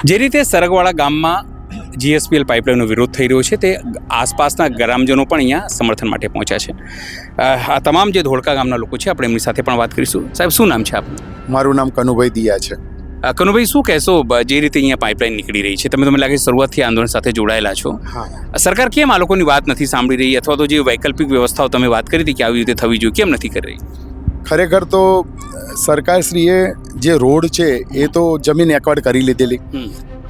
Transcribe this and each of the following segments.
જે રીતે સરગવાળા ગામમાં જીએસપીએલ પાઇપલાઇનનો વિરોધ થઈ રહ્યો છે તે આસપાસના ગ્રામજનો પણ અહીંયા સમર્થન માટે પહોંચ્યા છે. આ તમામ જે ધોળકા ગામના લોકો છે આપણે એમની સાથે પણ વાત કરીશું. સાહેબ, શું નામ છે આપનું? મારું નામ કનુભાઈ દિયા છે. કનુભાઈ, શું કહેશો જે રીતે અહીંયા પાઇપલાઇન નીકળી રહી છે? તમે લાગે શરૂઆતથી આંદોલન સાથે જોડાયેલા છો. સરકાર કેમ આ લોકોની વાત નથી સાંભળી રહી, અથવા તો જે વૈકલ્પિક વ્યવસ્થાઓ તમે વાત કરી હતી કે આવી રીતે થવી જોઈએ, કેમ નથી કરી રહી? ખરેખર તો સરકારશ્રીએ જે રોડ છે એ તો જમીન એક્વાયર કરી લીધેલી,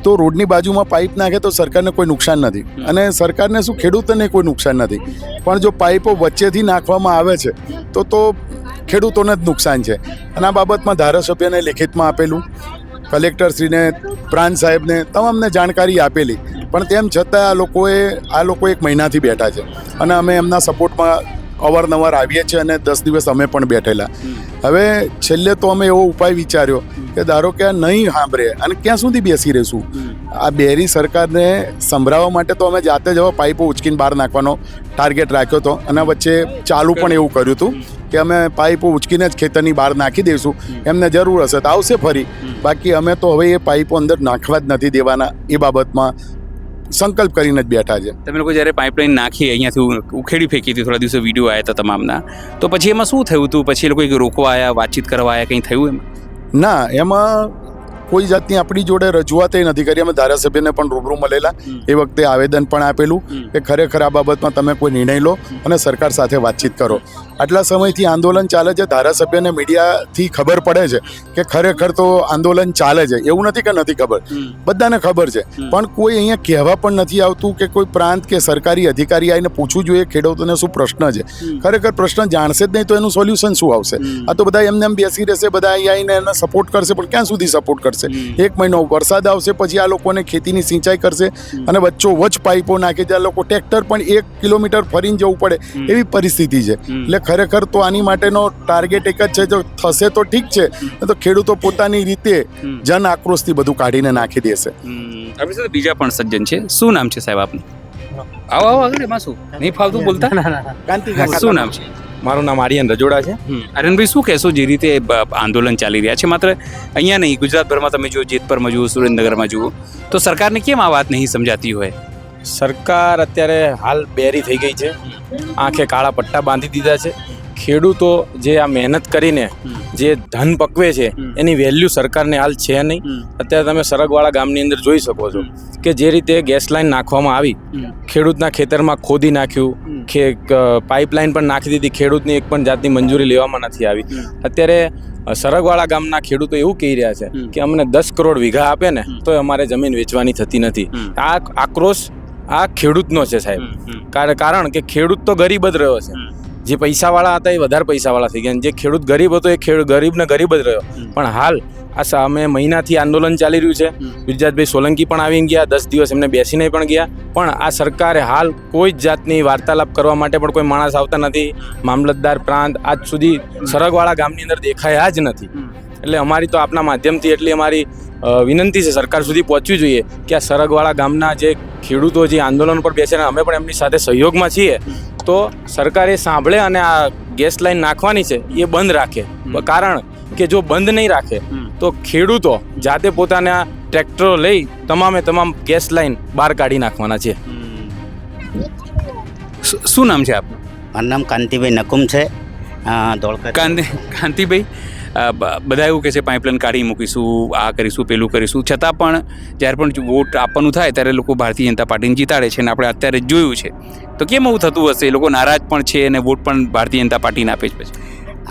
તો રોડની બાજુમાં પાઇપ નાખે તો સરકારને કોઈ નુકસાન નથી, અને સરકારને શું ખેડૂતોને કોઈ નુકસાન નથી. પણ જો પાઇપો વચ્ચેથી નાખવામાં આવે છે તો ખેડૂતોને જ નુકસાન છે. અને આ બાબતમાં ધારાસભ્યને લેખિતમાં આપેલું, કલેક્ટરશ્રીને, પ્રાંત સાહેબને તમામને જાણકારી આપેલી, પણ તેમ છતાં આ લોકો 1 મહિનાથી બેઠા છે. અને અમે એમના સપોર્ટમાં અવારનવાર આવીએ છીએ અને 10 દિવસ અમે પણ બેઠેલા. હવે છેલ્લે તો અમે એવો ઉપાય વિચાર્યો કે ધારો કે આ નહીં સાંભળે અને ક્યાં સુધી બેસી રહીશું. આ બેરી સરકારને સંભળાવવા માટે તો અમે જાતે જ પાઇપો ઉચકીને બહાર નાખવાનો ટાર્ગેટ રાખ્યો હતો, અને વચ્ચે ચાલુ પણ એવું કર્યું હતું કે અમે પાઇપો ઉચકીને જ ખેતરની બહાર નાખી દઈશું, એમને જરૂર હશે તો આવશે ફરી. બાકી અમે તો હવે એ પાઇપો અંદર નાખવા જ નથી દેવાના, એ બાબતમાં સંકલ્પ કરીને જ બેઠા છે. તમે લોકો જ્યારે પાઇપલાઇન નાખી અહીંયાથી ઉખેડી ફેંકી હતી, થોડા દિવસો વિડીયો આવ્યા હતા તમામના, તો પછી એમાં શું થયું હતું? પછી એ લોકો રોકવા આવ્યા, વાતચીત કરવા આવ્યા, કંઈ થયું એમાં? ના, એમાં કોઈ જાતની આપણી જોડે રજૂઆત નથી કરી. અમે ધારાસભ્યને પણ રૂબરૂ મળેલા, એ વખતે આવેદન પણ આપેલું કે ખરેખર આ બાબતમાં તમે કોઈ નિર્ણય લો અને સરકાર સાથે વાતચીત કરો. આટલા સમયથી આંદોલન ચાલે છે, ધારાસભ્યને મીડિયાથી ખબર પડે છે કે ખરેખર તો આંદોલન ચાલે છે. એવું નથી કે નથી ખબર, બધાને ખબર છે, પણ કોઈ અહીંયા કહેવા પણ નથી આવતું કે કોઈ પ્રાંત કે સરકારી અધિકારી આવીને પૂછવું જોઈએ ખેડૂતોને શું પ્રશ્ન છે. ખરેખર પ્રશ્ન જાણશે જ નહીં તો એનું સોલ્યુશન શું આવશે? આ તો બધા એમને એમ બેસી રહેશે, બધા અહીં આવીને એને સપોર્ટ કરશે, પણ ક્યાં સુધી સપોર્ટ કરશે? 1 મહિનો વરસાદ આવશે, પછી આ લોકોને ખેતીની સિંચાઈ કરશે અને વચ્ચોવચ્ચ પાઇપો નાખી દે. આ લોકો ટ્રેક્ટર પણ 1 કિલોમીટર ફરીને જવું પડે એવી પરિસ્થિતિ છે. એટલે ખરેખર તો આની માટેનો ટાર્ગેટ એક જ છે, જો થશે તો ઠીક છે, તો ખેડૂતો પોતાની રીતે જન આક્રોશથી બધું કાઢીને નાખી દેશે. આપણી સાથે બીજા પણ સજ્જન છે. શું નામ છે સાહેબ આપનું? આવો આગળ, એમાં શું નહીં ફાવતું બોલતા? શું નામ છે? મારું નામ આર્યન રજોડા છે. આર્યનભાઈ, શું કહેશો જે રીતે આંદોલન ચાલી રહ્યા છે, માત્ર અહીંયા નહીં ગુજરાતભરમાં તમે જુઓ, જેતપરમાં જુઓ, સુરેન્દ્રનગરમાં જુઓ, તો સરકારને કેમ આ વાત નહીં સમજાતી હોય? સરકાર અત્યારે હાલ બેરી થઈ ગઈ છે, આંખે કાળા પટ્ટા બાંધી દીધા છે. ખેડૂતો જે આ મહેનત કરીને જે ધન પકવે છે એની વેલ્યુ સરકારને હાલ છે નહીં. અત્યારે તમે સરગવાળા ગામની અંદર જોઈ શકો છો કે જે રીતે ગેસ લાઈન નાખવામાં આવી, ખેડૂતના ખેતરમાં ખોદી નાખ્યું, પાઇપલાઇન પણ નાખી દીધી, ખેડૂતની એક પણ જાતની મંજૂરી લેવામાં નથી આવી. અત્યારે સરગવાળા ગામના ખેડૂતો એવું કહી રહ્યા છે કે અમને 10 કરોડ વીઘા આપે ને તો અમારે જમીન વેચવાની થતી નથી. આ આક્રોશ આ ખેડૂતનો છે સાહેબ. કારણ કે ખેડૂત તો ગરીબ જ રહ્યો છે. જે પૈસાવાળા હતા એ વધારે પૈસાવાળા થઈ ગયા, જે ખેડૂત ગરીબ હતો એ ગરીબને ગરીબ જ રહ્યો. પણ હાલ આ અમે મહિનાથી આંદોલન ચાલી રહ્યું છે. વિરજાતભાઈ સોલંકી પણ આવી ગયા, 10 દિવસ એમને બેસીને પણ ગયા, પણ આ સરકારે હાલ કોઈ જ જાતની વાર્તાલાપ કરવા માટે પણ કોઈ માણસ આવતા નથી. મામલતદાર, પ્રાંત આજ સુધી સરગવાળા ગામની અંદર દેખાયા જ નથી. એટલે અમારી તો આપના માધ્યમથી એટલી અમારી વિનંતી છે સરકાર સુધી પહોંચવી જોઈએ કે આ સરગવાળા ગામના જે ખેડૂતો જે આંદોલન પર બેસે, અમે પણ એમની સાથે સહયોગમાં છીએ, તો સરકારે સાંભળે અને આ ગેસ લાઈન નાખવાની છે એ બંધ રાખે. કારણ કે જો બંધ નહીં રાખે તો ખેડૂતો જાતે પોતાના ટ્રેક્ટરો લઈ તમામ ગેસ લાઈન બહાર કાઢી નાખવાના છે. શું નામ છે આપનું? મારું નામ કાંતિભાઈ નકુમ છે, ધોળકા. કાંતિભાઈ, બધા એવું કહે છે પાઇપલાઇન કાઢી મૂકીશું, આ કરીશું, પેલું કરીશું, છતાં પણ જ્યારે પણ વોટ આપવાનું થાય ત્યારે લોકો ભારતીય જનતા પાર્ટીને જીતાડે છે. અને આપણે અત્યારે જોયું છે, તો કેમ એવું થતું હશે? એ લોકો નારાજ પણ છે અને વોટ પણ ભારતીય જનતા પાર્ટીને આપે છે. પછી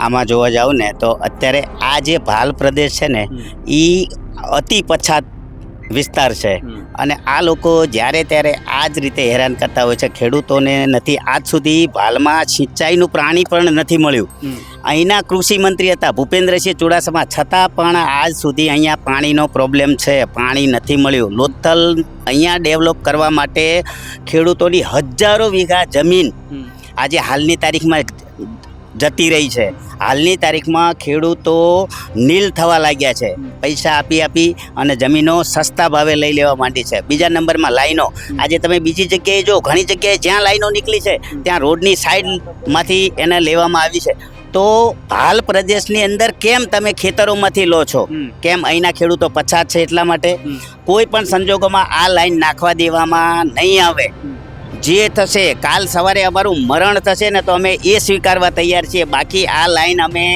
આમાં જોવા જાવ ને તો અત્યારે આ જે ભાલ પ્રદેશ છે ને એ અતિ પછાત વિસ્તાર છે, અને આ લોકો જ્યારે ત્યારે આ જ રીતે હેરાન કરતા હોય છે ખેડૂતોને. નથી આજ સુધી ભાલમાં સિંચાઈનું પાણી પણ નથી મળ્યું. અહીંના કૃષિ મંત્રી હતા ભૂપેન્દ્રસિંહ ચુડાસમા, છતાં પણ આજ સુધી અહીંયા પાણીનો પ્રોબ્લેમ છે, પાણી નથી મળ્યું. લોથલ અહીંયા ડેવલપ કરવા માટે ખેડૂતોની હજારો વીઘા જમીન આજે હાલની તારીખમાં જતી રહી છે. હાલની તારીખમાં ખેડૂતો નીલ થવા લાગ્યા છે. પૈસા આપી અને જમીનો સસ્તા ભાવે લઈ લેવા માંડી છે. બીજા નંબરમાં લાઈનો. આજે તમે બીજી જગ્યાએ જો, ઘણી જગ્યાએ જ્યાં લાઈનો નીકળી છે ત્યાં રોડની સાઈડમાંથી એને લેવામાં આવી છે. તો હાલ પ્રદેશની અંદર કેમ તમે ખેતરોમાંથી લો છો? કેમ અહીંના ખેડૂતો પછાત છે એટલા માટે? કોઈ પણ સંજોગોમાં આ લાઈન નાખવા દેવામાં નહીં આવે. જે થશે કાલ સવારે અમારું મરણ થશે ને તો અમે એ સ્વીકારવા તૈયાર છીએ. બાકી આ લાઈન અમે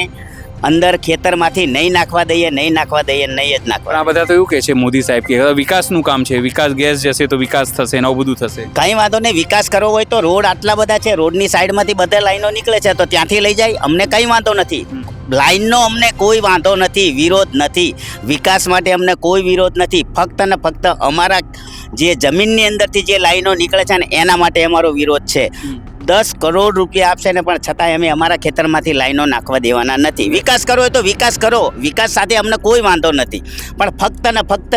અંદર ખેતરમાંથી નહીં નાખવા દઈએ, નહીં નાખવા દઈએ, નહીં જ નાખવા. પણ આ બધા તો એવું કહે છે મોદી સાહેબ કે હવે વિકાસનું કામ છે, વિકાસ ગેસ જશે તો વિકાસ થશે ને આવું બધું થશે. કંઈ વાંધો નહીં, વિકાસ કરવો હોય તો રોડ આટલા બધા છે, રોડની સાઈડમાંથી બધા લાઈનો નીકળે છે તો ત્યાંથી લઈ જાય, અમને કંઈ વાંધો નથી. લાઈનનો અમને કોઈ વાંધો નથી, વિરોધ નથી. વિકાસ માટે અમને કોઈ વિરોધ નથી. ફક્ત ને ફક્ત અમારા જે જમીનની અંદરથી જે લાઈનો નીકળે છે ને એના માટે અમારો વિરોધ છે. 10 કરોડ રૂપિયા આપશે ને પણ છતાંય અમે અમારા ખેતરમાંથી લાઈનો નાખવા દેવાના નથી. વિકાસ કરવો હોય તો વિકાસ કરો, વિકાસ સાથે અમને કોઈ વાંધો નથી. પણ ફક્ત ને ફક્ત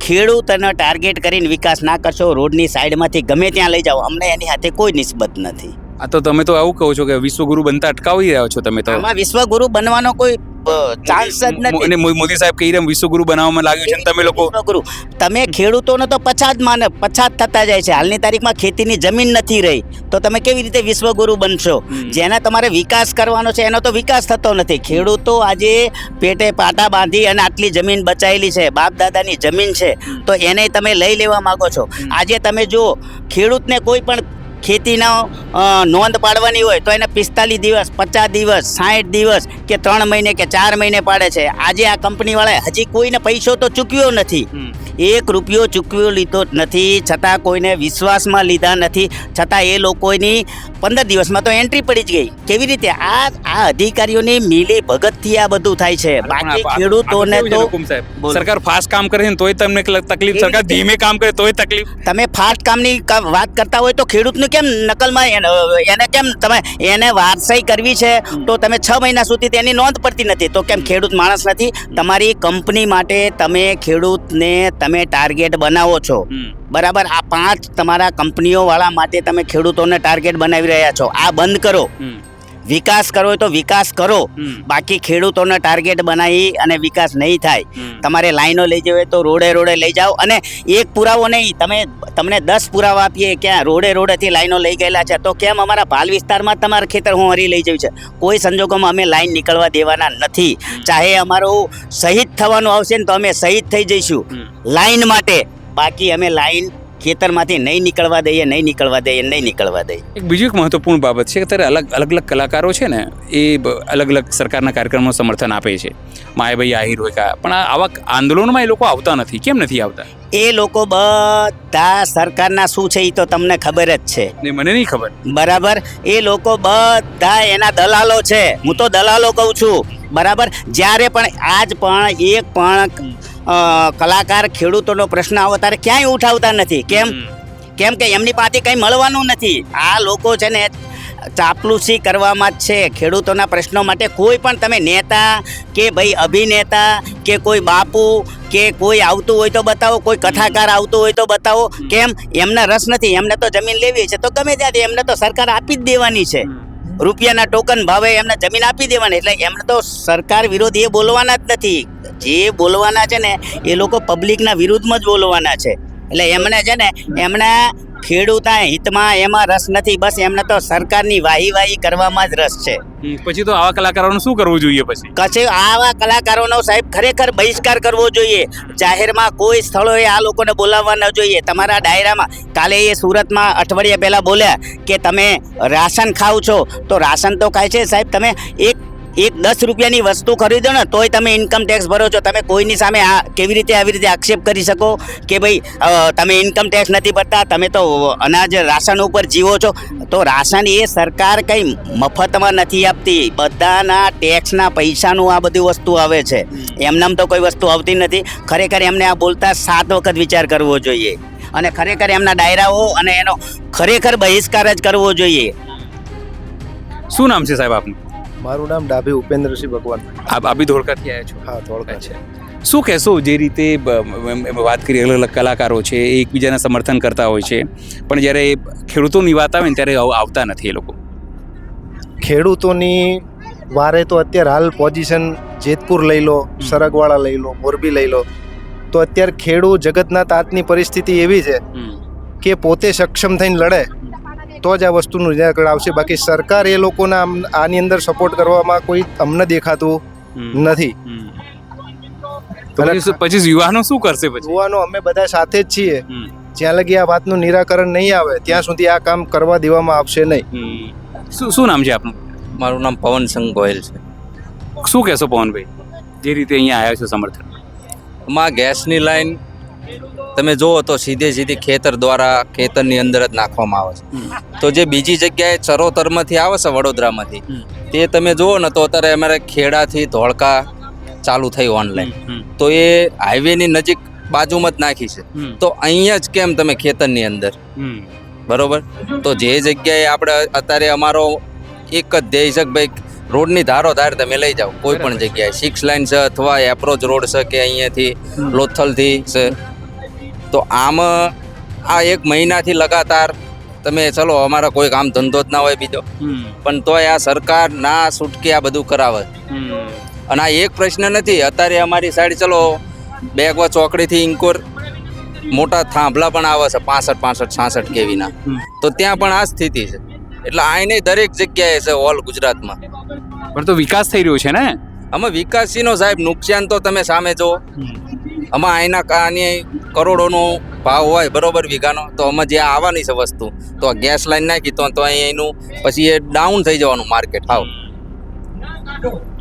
ખેડૂતોને ટાર્ગેટ કરીને વિકાસ ના કરશો, રોડની સાઈડમાંથી ગમે ત્યાં લઈ જાઓ, અમને એની સાથે કોઈ નિસ્બત નથી. આ તો તમે તો આવું કહો છો કે વિશ્વગુરુ બનતા અટકાવી રહ્યા છો તમે તો. આમાં વિશ્વગુરુ બનવાનો કોઈ ચાન્સ જ નથી. અને મોદી સાહેબ કહી રહ્યા વિશ્વગુરુ બનાવવામાં લાગ્યું છે ને તમે લોકો વિશ્વગુરુ તમે ખેડૂતોને તો પછાત થતા જાય છે. હાલની તારીખમાં ખેતીની જમીન નથી રહી તો તમે કેવી રીતે વિશ્વગુરુ બનશો? જેને તમારે વિકાસ કરવાનો છે એનો તો વિકાસ થતો નથી. ખેડૂતો આજે પેટે પાટા બાંધી અને આટલી જમીન બચાવેલી છે, બાપ દાદાની જમીન છે, તો એને તમે લઈ લેવા માંગો છો. આજે તમે જુઓ, ખેડૂતને કોઈ પણ ખેતીનો નોંધ પાડવાની હોય તો એને 45 દિવસ, 50 દિવસ, 60 દિવસ કે 3 મહિને કે 4 મહિને પાડે છે. આજે આ કંપનીવાળાએ હજી કોઈને પૈસો તો ચૂકવ્યો નથી, 1 રૂપિયો ચૂકવ્યો લીધો જ નથી, છતાં કોઈને વિશ્વાસમાં લીધા નથી, છતાં એ લોકોની 15 દિવસમાં તો એન્ટ્રી પડી જ ગઈ. કેવી રીતે? આ અધિકારીઓની મિલી ભગતથી આ બધું થાય છે. બાકી ખેડૂતોને તો સરકાર ફાસ્ટ કામ કરે છે તોય તમને તકલીફ, સરકાર ધીમે કામ કરે તોય તકલીફ. તમે ફાસ્ટ કામની વાત કરતા હોય તો ખેડૂતનું કેમ નકલમાં એને કેમ તમે એને વારસાઈ કરવી છે તો તમે 6 મહિના સુધી તેની નોંધ પડતી નથી તો કેમ ખેડૂત માણસ નથી? તમારી કંપની માટે તમે ખેડૂતને તમે ટાર્ગેટ બનાવો છો, બરાબર? આ 5 તમારા કંપનીઓ વાળા માટે તમે ખેડૂતોને ટાર્ગેટ બનાવી રહ્યા છો. આ બંધ કરો. વિકાસ કરવો હોય તો વિકાસ કરો, બાકી ખેડૂતોને ટાર્ગેટ બનાવી અને વિકાસ નહીં થાય. તમારે લાઈનો લઈ જવી હોય તો રોડે લઈ જાઓ. અને એક પુરાવો નહીં, તમને 10 પુરાવા આપીએ ક્યાં રોડેથી લાઈનો લઈ ગયેલા છે તો કેમ અમારા ભાલ વિસ્તારમાં તમારા ખેતર હું હરી લઈ જવું છે? કોઈ સંજોગોમાં અમે લાઈન નીકળવા દેવાના નથી. ચાહે અમારું શહીદ થવાનું આવશે ને તો અમે શહીદ થઈ જઈશું લાઈન માટે. બાકી અમે લાઈન ખેતરમાંથી નહીં નીકળવા દઈએ. એક બીજું એક મહત્વપૂર્ણ બાબત છે કે અત્યારે અલગ કલાકારો છે ને એ અલગ સરકારના કાર્યક્રમો સમર્થન આપે છે. માયાભાઈ આહિર હોય પણ આવા આંદોલનમાં એ લોકો આવતા નથી. કેમ નથી આવતા? એ લોકો બધા સરકારના શું છે એ તો તમને ખબર જ છે. મને નહીં ખબર. બરાબર? એ લોકો બધા એના દલાલો છે. હું તો દલાલો કહું છું, બરાબર? જ્યારે પણ આજ પણ એક પણ કલાકાર ખેડૂતોનો પ્રશ્ન આવો ત્યારે ક્યાંય ઉઠાવતા નથી. કેમ કે એમની પાસે કંઈ મળવાનું નથી. આ લોકો છે ને ચાપલુસી કરવામાં જ છે ખેડૂતોના પ્રશ્નો માટે. કોઈ પણ તમે નેતા કે ભાઈ અભિનેતા કે કોઈ બાપુ કે કોઈ આવતું હોય તો બતાવો, કોઈ કથાકાર આવતું હોય તો બતાવો. કેમ? એમને રસ નથી. એમને તો જમીન લેવી છે તો ગમે ત્યાંથી એમને તો સરકાર આપી જ દેવાની છે. રૂપિયાના ટોકન ભાવે એમને જમીન આપી દેવાની. એટલે એમને તો સરકાર વિરોધ એ બોલવાના જ નથી. જે બોલવાના છે ને એ લોકો પબ્લિકના વિરુદ્ધમાં જ બોલવાના છે. એટલે એમને છે ને એમના ખેડૂતના હિતમાં એમાં રસ નથી. બસ એમને તો સરકારની વાહી કરવામાં જ રસ છે. પછી તો આવા કલાકારોનું શું કરવું જોઈએ? પછી આવા કલાકારોનો સાહેબ ખરેખર બહિષ્કાર કરવો જોઈએ. જાહેરમાં કોઈ સ્થળોએ આ લોકોને બોલાવવા ન જોઈએ. તમારા ડાયરામાં કાલે એ સુરતમાં અઠવાડિયા પહેલાં બોલ્યા કે તમે રાશન ખાવ છો તો રાશન તો ખાય છે સાહેબ. તમે એક 10 રૂપિયાની વસ્તુ ખરીદો ને તોય તમે ઇન્કમ ટેક્સ ભરો છો. તમે કોઈની સામે કેવી રીતે આવી રીતે આક્ષેપ કરી શકો કે ભાઈ તમે ઇન્કમ ટેક્સ નથી ભરતા, તમે તો અનાજ રાશન ઉપર જીવો છો? તો રાશન એ સરકાર કંઈ મફતમાં નથી આપતી. બધાના ટેક્સના પૈસાનું આ બધી વસ્તુ આવે છે. એમનામ તો કોઈ વસ્તુ આવતી નથી. ખરેખર એમને આ બોલતા 7 વખત વિચાર કરવો જોઈએ અને ખરેખર એમના ડાયરાઓ અને એનો ખરેખર બહિષ્કાર જ કરવો જોઈએ. શું નામ છે સાહેબ આપનું? મારું નામ ડાભી ઉપેન્દ્રસિંહ ભગવાન. આપ બી ધોળકાથી આવ્યા છો? હા, ધોળકા છે. શું કહેશો? જે રીતે વાત કરી અલગ કલાકારો છે એ એકબીજાના સમર્થન કરતા હોય છે પણ જ્યારે ખેડૂતોની વાત આવે ને ત્યારે આવતા નથી એ લોકો. ખેડૂતોની વારે તો અત્યારે હાલ પોઝિશન જેતપુર લઈ લો, સરગવાળા લઈ લો, મોરબી લઈ લો તો અત્યારે ખેડૂત જગતના તાતની પરિસ્થિતિ એવી છે કે પોતે સક્ષમ થઈને લડે તો જ આ વસ્તુનું નિરાકરણ આવશે. બાકી સરકાર એ લોકોના આની અંદર સપોર્ટ કરવામાં કોઈ અમને દેખાતું નથી. તો પછી યુવાનો શું કરશે પછી? યુવાનો અમે બધા સાથે જ છીએ. જ્યાં લગી આ વાતનું નિરાકરણ નહીં આવે ત્યાં સુધી આ કામ કરવા દેવામાં આવશે નહીં. શું નામ છે આપનું? મારું નામ પવનસંગ ગોયલ છે. શું કહેશો પવનભાઈ, જે રીતે અહીંયા આવ્યા છો સમર્થન? માં ગેસની લાઈન તમે જુઓ તો સીધી ખેતર દ્વારા ખેતરની અંદર જ નાખવામાં આવે છે. તો જે બીજી જગ્યાએ ચરોતરમાંથી આવે છે વડોદરામાંથી, તે તમે જુઓ ને તો અત્યારે અમારે ખેડાથી ધોળકા ચાલુ થઈ ઓનલાઈન, તો એ હાઈવેની નજીક બાજુમાં જ નાખી છે. તો અહીંયા જ કેમ તમે ખેતરની અંદર? બરોબર. તો જે જગ્યાએ આપણે અત્યારે અમારો એક જ ધ્યેય છે કે ભાઈ રોડની ધારો ધાર તમે લઈ જાઓ કોઈ પણ જગ્યાએ, 6 લાઈન છે અથવા એપ્રોચ રોડ છે કે અહીંયાથી લોથલથી છે. તો આમ આ 1 મહિનાથી લગાતાર તમે ચલો અમારા કોઈ કામ ધંધો જ ના હોય બીજો, પણ તોય આ સરકાર ના છૂટકે આ બધું કરાવે. અને આ એક પ્રશ્ન નથી, અત્યારે અમારી સાઈડ ચલો બેગવા ચોકડીથી ઇન્કોર મોટા થાંભલા પણ આવે છે 65, 66 કેવીના, તો ત્યાં પણ આ સ્થિતિ છે. એટલે આને દરેક જગ્યાએ છે ઓલ ગુજરાતમાં. પણ તો વિકાસ થઈ રહ્યો છે ને આમાં? વિકાસીનો સાહેબ નુકસાન તો તમે સામે જુઓ. આમાં આની કરોડોનો ભાવ હોય બરોબર વીઘાનો, તો આમાં જે આવવાની છે વસ્તુ, તો ગેસ લાઈન નાખી તો અહીં એનું પછી એ ડાઉન થઈ જવાનું માર્કેટ. હાવ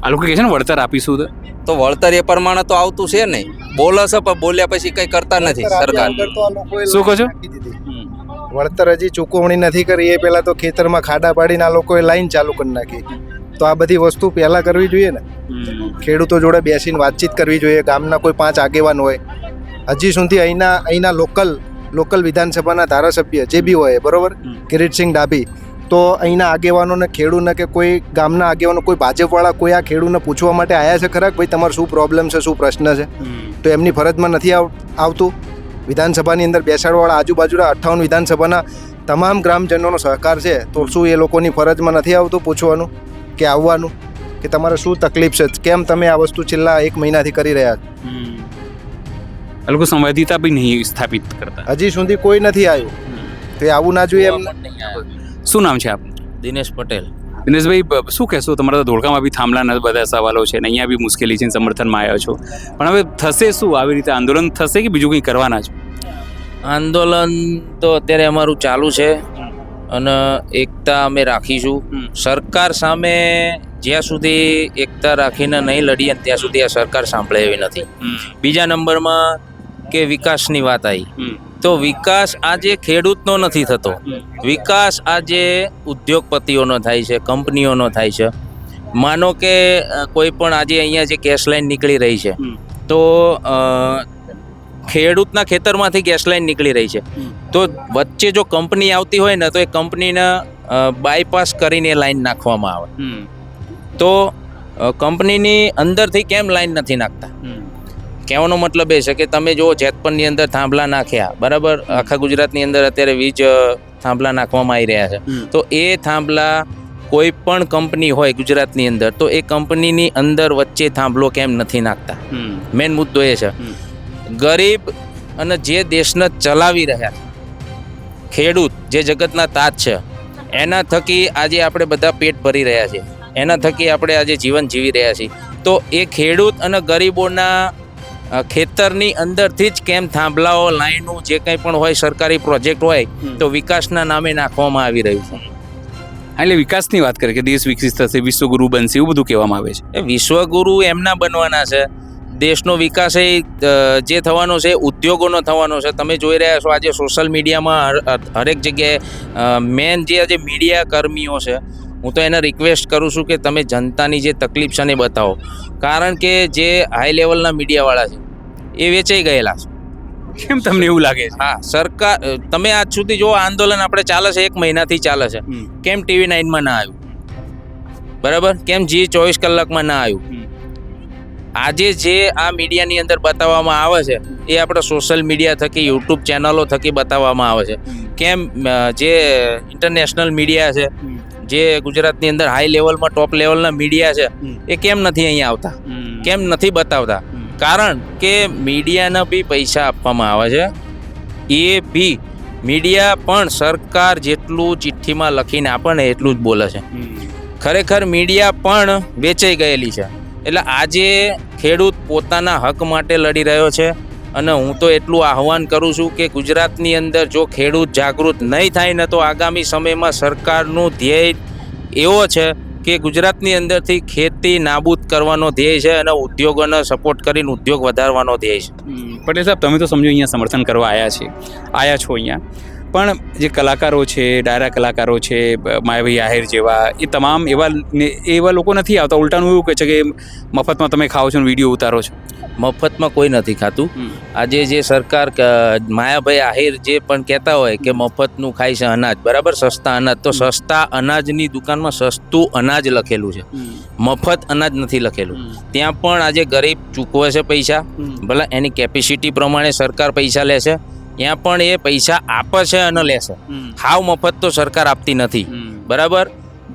આ લોકો કહે છે ને વળતર આપીશું તો વળતર એ પ્રમાણે તો આવતું છે નહીં. બોલે છે પણ બોલ્યા પછી કંઈ કરતા નથી સરકાર. શું કહો છો? વળતર હજી ચૂકવણી નથી કરી. એ પહેલા તો ખેતરમાં ખાડા પાડીને આ લોકોએ લાઈન ચાલુ કરી નાખી. તો આ બધી વસ્તુ પહેલા કરવી જોઈએ ને. ખેડૂતો જોડે બેસીને વાતચીત કરવી જોઈએ. ગામના કોઈ 5 આગેવાન હોય, હજી સુધી અહીંના લોકલ વિધાનસભાના ધારાસભ્ય જે બી હોય બરોબર, કિરીટસિંહ ડાભી, તો અહીંના આગેવાનોને ખેડૂતને કે કોઈ ગામના આગેવાનો કોઈ ભાજપવાળા કોઈ આ ખેડૂતને પૂછવા માટે આવ્યા છે ખરા કે ભાઈ તમારો શું પ્રોબ્લેમ છે, શું પ્રશ્ન છે? તો એમની ફરજમાં નથી આવતું. વિધાનસભાની અંદર બેસાડવાળા આજુબાજુના 58 વિધાનસભાના તમામ ગ્રામજનોનો સહકાર છે, તો શું એ લોકોની ફરજમાં નથી આવતું પૂછવાનું કે આવવાનું કે તમારે શું તકલીફ છે, કેમ તમે આ વસ્તુ છેલ્લા 1 મહિનાથી કરી રહ્યા છો? આ લોકો સંવાદિતા બી નહીં સ્થાપિત કરતા. હજી સુધી કોઈ નથી આવ્યું. તો એ આવું ના જોઈએ એમ. શું નામ છે આપનું? દિનેશ પટેલ. દિનેશભાઈ, શું કહેશો? તમારા તો ધોળકામાં બી થાંભલાના બધા સવાલો છે ને અહીંયા બી મુશ્કેલી છે, સમર્થનમાં આવ્યા છો, પણ હવે થશે શું? આવી રીતે આંદોલન થશે કે બીજું કંઈ કરવાના છો? આંદોલન તો અત્યારે અમારું ચાલુ છે અને એકતા અમે રાખીશું. સરકાર સામે જ્યાં સુધી એકતા રાખીને નહીં લડીએ ત્યાં સુધી આ સરકાર સાંભળે એવી નથી. બીજા નંબરમાં કે વિકાસની વાત આવી, તો વિકાસ આજે ખેડૂતનો નથી થતો. વિકાસ આજે ઉદ્યોગપતિઓનો થાય છે, કંપનીઓનો થાય છે. માનો કે કોઈ પણ આજે અહીંયા જે ગેસ લાઈન નીકળી રહી છે, તો ખેડૂતના ખેતરમાંથી ગેસ લાઈન નીકળી રહી છે, તો વચ્ચે જો કંપની આવતી હોય ને તો એ કંપનીને બાયપાસ કરીને લાઈન નાખવામાં આવે. તો કંપનીની અંદરથી કેમ લાઈન નથી નાખતા? કહેવાનો મતલબ એ છે કે તમે જો જેતપુરની અંદર થાંભલા નાખ્યા બરાબર, આખા ગુજરાતની અંદર અત્યારે વીજ થાંભલા નાખવામાં આવી રહ્યા છે, તો એ થાંભલા કોઈ પણ કંપની હોય ગુજરાતની અંદર, તો એ કંપનીની અંદર વચ્ચે થાંભલો કેમ નથી નાખતા? મેન મુદ્દો એ છે. ગરીબ અને જે દેશને ચલાવી રહ્યા ખેડૂત, જે જગતના તાજ છે, એના થકી આજે આપણે બધા પેટ ભરી રહ્યા છીએ, એના થકી આપણે આજે જીવન જીવી રહ્યા છીએ. તો એ ખેડૂત અને ગરીબોના ખેતરની અંદરથી જ કેમ થાંભલાઓ, લાઈનો, જે કંઈ પણ હોય સરકારી પ્રોજેક્ટ હોય તો વિકાસના નામે નાખવામાં આવી રહ્યું છે. એટલે વિકાસની વાત કરે કે દેશ વિકસિત થશે, વિશ્વગુરુ બનશે, એવું બધું કહેવામાં આવે છે. એ વિશ્વગુરુ એમના બનવાના છે. દેશનો વિકાસ એ જે થવાનો છે ઉદ્યોગોનો થવાનો છે. તમે જોઈ રહ્યા છો આજે સોશિયલ મીડિયામાં હરેક જગ્યાએ મેન જે આજે મીડિયા કર્મીઓ છે, હું તો એને રિક્વેસ્ટ કરું છું કે તમે જનતાની જે તકલીફ છે ને બતાવો. કારણ કે જે હાઈ લેવલના મીડિયાવાળા છે એ વેચાઈ ગયેલા છે. કેમ તમને એવું લાગે છે? હા, સરકાર, તમે આજ સુધી જો આંદોલન આપણે ચાલે છે 1 મહિનાથી ચાલે છે, કેમ TV9માં ના આવ્યું? બરાબર, કેમ G24 કલાકમાં ના આવ્યું? આજે જે આ મીડિયાની અંદર બતાવવામાં આવે છે એ આપણે સોશિયલ મીડિયા થકી, યુટ્યુબ ચેનલો થકી બતાવવામાં આવે છે. કેમ જે ઇન્ટરનેશનલ મીડિયા છે, જે ગુજરાતની અંદર હાઈ લેવલમાં ટોપ લેવલના મીડિયા છે, એ કેમ નથી અહીંયા આવતા? કેમ નથી બતાવતા? કારણ કે મીડિયાને બી પૈસા આપવામાં આવે છે, એ બી મીડિયા પણ સરકાર જેટલું ચિઠ્ઠીમાં લખીને આપે ને એટલું જ બોલે છે. ખરેખર મીડિયા પણ વેચાઈ ગયેલી છે. એટલે આજે ખેડૂત પોતાના હક માટે લડી રહ્યો છે અને હું તો એટલું આહવાન કરું છું કે ગુજરાતની અંદર જો ખેડૂત જાગૃત નહીં થાય ને તો આગામી સમયમાં સરકારનું ધ્યેય એવો છે કે ગુજરાતની અંદરથી ખેતી નાબૂદ કરવાનો ધ્યેય છે અને ઉદ્યોગોને સપોર્ટ કરીને ઉદ્યોગ વધારવાનો ધ્યેય છે. પટેલ સાહેબ, તમે તો સમજો અહીંયા સમર્થન કરવા આવ્યા છો અહીંયા, પણ જે કલાકારો છે, ડાયરા કલાકારો છે, માયાભાઈ આહિર જેવા, એ તમામ એવા લોકો નથી આવતા. ઉલટાનું એવું કહે છે કે મફતમાં તમે ખાઓ છો ને વિડીયો ઉતારો છો. મફતમાં કોઈ નથી ખાતું. આજે જે સરકાર માયાભાઈ આહિર જે પણ કહેતા હોય કે મફતનું ખાય છે અનાજ, બરાબર, સસ્તા અનાજ, તો સસ્તા અનાજની દુકાનમાં સસ્તું અનાજ લખેલું છે, મફત અનાજ નથી લખેલું. ત્યાં પણ આજે ગરીબ ચૂકવે છે પૈસા, ભલે એની કેપેસિટી પ્રમાણે સરકાર પૈસા લે છે, ત્યાં પણ એ પૈસા આપે છે અને લેશે. હાવ મફત તો સરકાર આપતી નથી, બરાબર.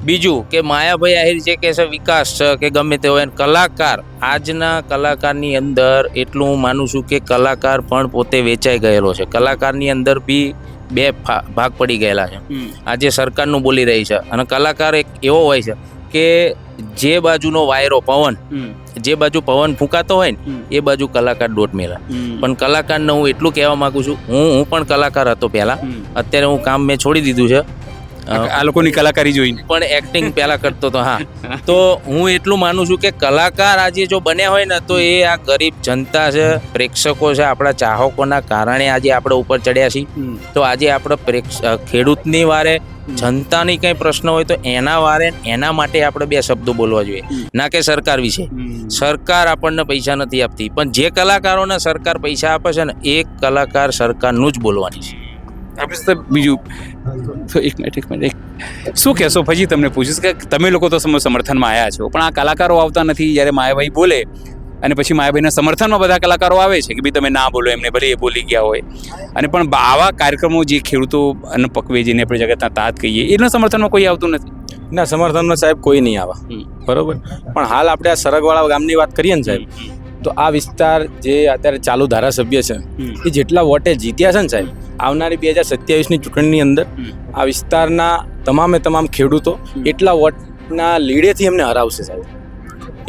બીજું કે માયાભાઈ આહિર જે કહે છે વિકાસ છે કે ગમે તે હોય, કલાકાર, આજના કલાકારની અંદર એટલું હું માનું છું કે કલાકાર પણ પોતે વેચાઈ ગયેલો છે. કલાકારની અંદર બી બે ભાગ પડી ગયેલા છે. આજે સરકારનું બોલી રહી છે અને કલાકાર એક એવો હોય છે કે જે બાજુનો વાયરો પવન, જે બાજુ પવન ફૂંકાતો હોય ને એ બાજુ કલાકાર દોટ મેલા. પણ કલાકારને હું એટલું કહેવા માંગુ છું, હું પણ કલાકાર હતો પહેલા, અત્યારે હું કામ મેં છોડી દીધું છે. આ લોકોની કલાકારી જોઈને પણ એક્ટિંગ પહેલા કરતો હતો. હા, તો હું એટલું માનું છું કે કલાકાર આજે જો બન્યા હોય ને તો એ આ ગરીબ જનતા છે, પ્રેક્ષકો છે, આપણા ચાહકોના કારણે આજે આપણે ઉપર ચડ્યા છીએ. તો આજે આપણે ખેડૂતની વારે, જનતાની કંઈ પ્રશ્ન હોય તો એના વારે, એના માટે આપણે બે શબ્દો બોલવા જોઈએ, ના કે સરકાર વિશે. સરકાર આપણને પૈસા નથી આપતી, પણ જે કલાકારોને સરકાર પૈસા આપે છે ને એ કલાકાર સરકારનું જ બોલવાની છે. બીજું એક મિનિટ શું કહેશો? પછી તમને પૂછીશ કે તમે લોકો તો સમર્થનમાં આવ્યા છો, પણ આ કલાકારો આવતા નથી. જ્યારે માયાભાઈ બોલે અને પછી માયાભાઈના સમર્થનમાં બધા કલાકારો આવે છે કે ભાઈ તમે ના બોલો એમને, ભલે એ બોલી ગયા હોય. અને પણ આવા કાર્યક્રમો જે ખેડૂતો અન્ન પકવે, જેને આપણે જગતના તાત કહીએ, એના સમર્થનમાં કોઈ આવતું નથી. ના, સમર્થનમાં સાહેબ કોઈ નહીં આવે, બરોબર. પણ હાલ આપણે આ સરગવાળા ગામની વાત કરીએ ને સાહેબ, તો આ વિસ્તાર જે અત્યારે ચાલુ ધારાસભ્ય છે એ જેટલા વોટે જીત્યા છે ને સાહેબ, આવનારી 2027ની ચૂંટણીની અંદર આ વિસ્તારના તમામ ખેડૂતો એટલા વોટના લીડેથી એમને હરાવશે સાહેબ.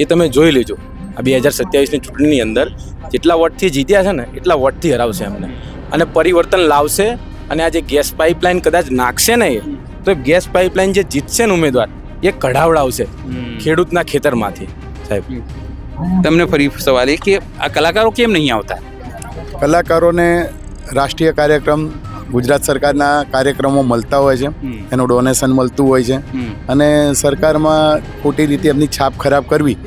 એ તમે જોઈ લેજો. આ 2027ની ચૂંટણીની અંદર જેટલા વોટથી જીત્યા છે ને એટલા વોટથી હરાવશે એમને, અને પરિવર્તન લાવશે. અને આ જે ગેસ પાઇપલાઇન કદાચ નાખશે ને તો ગેસ પાઇપલાઇન જે જીતશે ને ઉમેદવાર, એ કઢાવડાવશે ખેડૂતના ખેતરમાંથી સાહેબ. તમને ફરી સવાલ એ કે આ કલાકારો કેમ નહીં આવતા? કલાકારોને રાષ્ટ્રીય કાર્યક્રમ, ગુજરાત સરકારના કાર્યક્રમો મળતા હોય છે, એનું ડોનેશન મળતું હોય છે, અને સરકારમાં ખોટી રીતે એમની છાપ ખરાબ કરવી.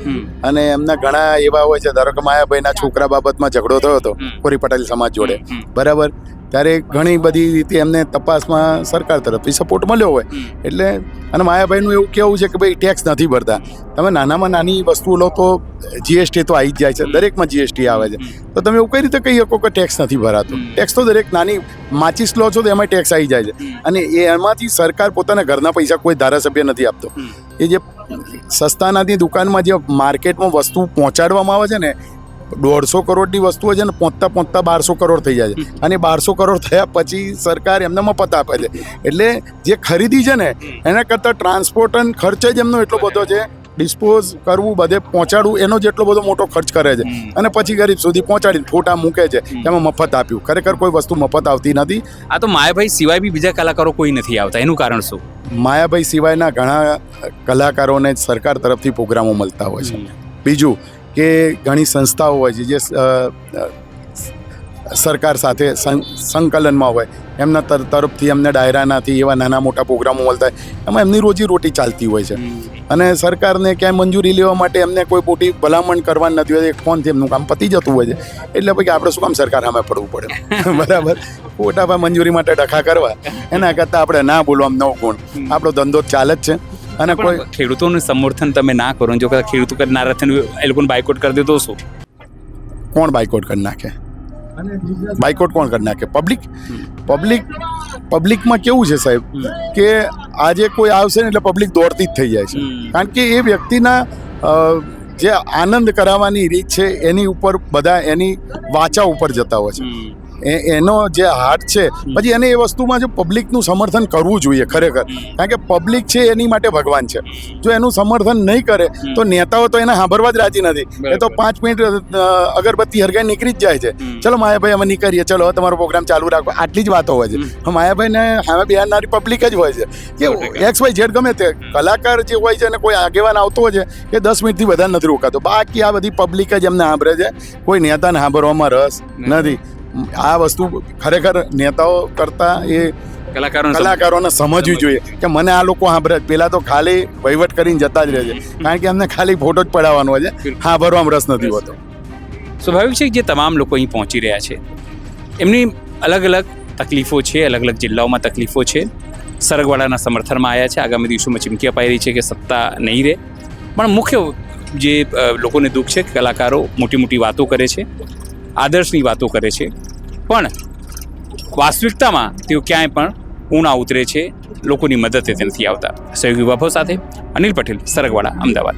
અને એમના ઘણા એવા હોય છે, ધારો કે માયાભાઈના છોકરા બાબતમાં ઝઘડો થયો હતો કોરી પટેલ સમાજ જોડે, બરાબર, ત્યારે ઘણી બધી રીતે એમને તપાસમાં સરકાર તરફથી સપોર્ટ મળ્યો હોય. એટલે અને માયાભાઈનું એવું કહેવું છે કે ભાઈ ટેક્સ નથી ભરતા. તમે નાનામાં નાની વસ્તુઓ લો તો જીએસટી તો આવી જ જાય છે, દરેકમાં જીએસટી આવે છે. તો તમે એવું કઈ રીતે કહી શકો કે ટેક્સ નથી ભરાતો? ટેક્સ તો દરેક નાની માચીસ લો છો તો એમાં ટેક્સ આવી જાય છે, અને એમાંથી સરકાર પોતાના ઘરના પૈસા કોઈ ધારાસભ્ય નથી આપતો. એ જે સસ્તાનાની દુકાનમાં જે માર્કેટમાં વસ્તુ પહોંચાડવામાં આવે છે ને, 150 કરોડની વસ્તુઓ છે ને, પહોંચતા 1200 કરોડ થઈ જાય છે. અને 1200 કરોડ થયા પછી સરકાર એમને મફત આપે છે. એટલે જે ખરીદી છે ને એના કરતાં ટ્રાન્સપોર્ટ અને ખર્ચ જ એમનો એટલો બધો છે, ડિસ્પોઝ કરવું, બધે પહોંચાડવું, એનો જેટલો બધો મોટો ખર્ચ કરે છે. અને પછી ગરીબ સુધી પહોંચાડીને ફોટા મૂકે છે, એમાં મફત આપ્યું. ખરેખર કોઈ વસ્તુ મફત આવતી નથી. આ તો માયાભાઈ સિવાય બી બીજા કલાકારો કોઈ નથી આવતા, એનું કારણ શું? માયાભાઈ સિવાયના ઘણા કલાકારોને સરકાર તરફથી પ્રોગ્રામો મળતા હોય છે. બીજું કે ઘણી સંસ્થાઓ હોય છે જે સરકાર સાથે સંકલનમાં હોય, એમના તરફથી એમને ડાયરાનાથી એવા નાના મોટા પ્રોગ્રામો મળતા હોય, એમાં એમની રોજીરોટી ચાલતી હોય છે. અને સરકારને ક્યાંય મંજૂરી લેવા માટે એમને કોઈ મોટી ભલામણ કરવાની નથી હોય, એક ફોનથી એમનું કામ પતી જતું હોય છે. એટલે પછી આપણે શું કામ સરકાર સામે પડવું પડે? બરાબર, ખોટા ભાઈ મંજૂરી માટે ડખા કરવા, એના કરતાં આપણે ના બોલવા નવ ગુણ, આપણો ધંધો ચાલે જ છે. અને કોઈ ખેડૂતોનું સમર્થન તમે ના કરો, જો ખેડૂતો કરનારા એ લોકોને બાયકોટ કરી દે તો શું? કોણ બાયકોટ કરી નાખે? બાયકોટ કોણ કરી નાખે? પબ્લિકમાં કેવું છે સાહેબ કે આજે કોઈ આવશે ને એટલે પબ્લિક દોડતી જ થઈ જાય છે. કારણ કે એ વ્યક્તિના જે આનંદ કરાવવાની રીત છે એની ઉપર બધા એની વાચા ઉપર જતા હોય છે. એનો જે હાર્ટ છે પછી એને એ વસ્તુમાં જો પબ્લિકનું સમર્થન કરવું જોઈએ ખરેખર, કારણ કે પબ્લિક છે એની માટે ભગવાન છે. જો એનું સમર્થન નહીં કરે તો નેતાઓ તો એને સાંભળવા જ રાજી નથી. એ તો 5 મિનિટ અગરબત્તી હરગાઈ નીકળી જ જાય છે. ચલો માયાભાઈ અમે નીકળીએ, ચલો હવે તમારો પ્રોગ્રામ ચાલુ રાખો, આટલી જ વાતો હોય છે. માયાભાઈને સામે બિહારનારી પબ્લિક જ હોય છે કે XYZ ગમે તે કલાકાર જે હોય છે અને કોઈ આગેવાન આવતો હોય છે એ 10 મિનિટથી વધારે નથી રોકાતો. બાકી આ બધી પબ્લિક જ એમને સાંભળે છે, કોઈ નેતાને સાંભળવામાં રસ નથી. આ વસ્તુ ખરેખર નેતાઓ કરતા એ કલાકારોને સમજવી જોઈએ કે મને આ લોકો સાંભળે. પેલા તો ખાલી વહીવટ કરીને જતા જ રહે છે, કારણ કે એમને ખાલી ફોટો જ પડાવવાનો હોય છે, સાંભળવામાં રસ નથી હોતો. સ્વાભાવિક છે કે જે તમામ લોકો અહીં પહોંચી રહ્યા છે એમની અલગ અલગ તકલીફો છે, અલગ અલગ જિલ્લાઓમાં તકલીફો છે. સરગવાળાના સમર્થનમાં આવ્યા છે. આગામી દિવસોમાં ચીમકી અપાઈ રહી છે કે સત્તા નહીં રહે, પણ મુખ્ય જે લોકોને દુઃખ છે કે કલાકારો મોટી મોટી વાતો કરે છે, આદર્શની વાતો કરે છે, પણ વાસ્તવિકતામાં તેઓ ક્યાંય પણ ઊણા ઉતરે છે, લોકોની મદદે નથી આવતા. સહયોગી બાબો સાથે અનિલ પટેલ, સરગવાડા, અમદાવાદ.